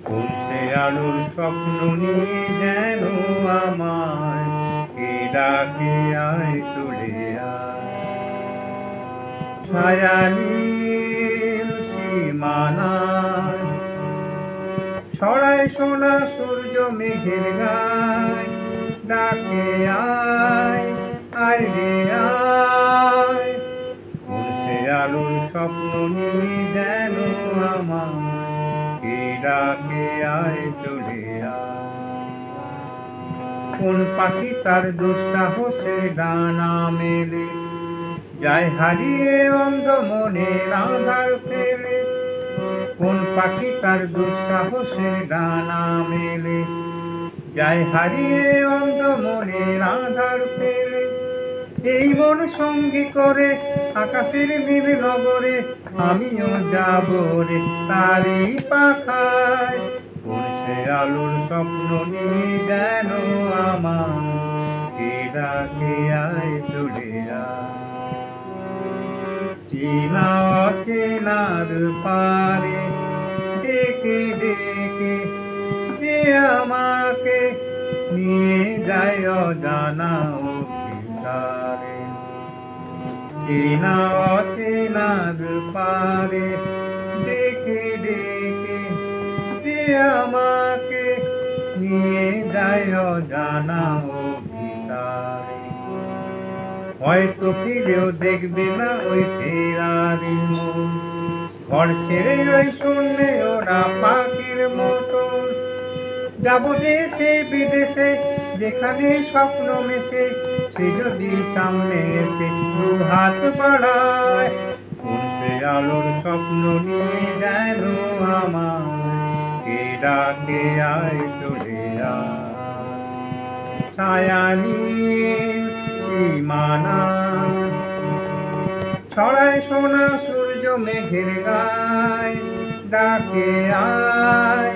কোন সে আলোর স্বপ্ন নিয়ে যেন আমায় কে ডাকে আয় চলে আয়। ছায়ানীল সীমানায় ছড়ায় সোনা সূর্য মেঘের গায়, ডাকে আয় আয় রে আয়। কোন সে আলোর স্বপ্ন নিয়ে যেন আমায় কে ডাকে আয় চলে আয়। কোন পাখি তার দুঃসাহসের ডানা মেলে যায় হারিয়ে অন্ধ মনের আঁধার ফেলে। কোন পাখি তার দুঃসাহসের ডানা মেলে যায় হারিয়ে অন্ধ মনের আঁধার ফেলে। এই মন সঙ্গী করে আকাশের নীল নগরে আমিও যাব রে তারই পাখায়। কোন সে আলোর স্বপ্ন নিয়ে যেন আমার কে ডাকে আয় চলে আয়। চেনা অচেনার পারে ডেকে ডেকে যে আমাকে নিয়ে যায় অজানা অভিসারে। চেনা অচেনার পারে ডেকে ডেকে যে আমাকে নিয়ে যায় অজানা অভিসারে। হয়তো ফিরেও দেখবে না ওই ফেরারি মন, ঘর ছেড়ে ওই শূন্যে ওরা পাখির মতন। যাবো দেশে বিদেশে যেখানে স্বপ্ন মেশে, সে যদি সামনে এসে দু হাত বাড়ায়। কোন সে আলোর স্বপ্ন নিয়ে যেন আমার কে ডাকে আয় চলে আয়। ছায়ানীল সীমানায় ছড়ায় সোনা সূর্য মেঘের গায়, ডাকে আয়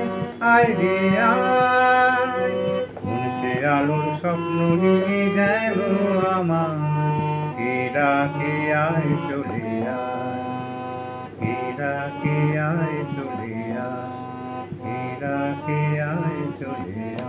আয় রে আয়। কোন সে আলোর স্বপ্ন নিয়ে যেন আমার কে ডাকে আয় চলে আয়। কে ডাকে আয় চলে আয়, কে ডাকে আয় চলে আয়।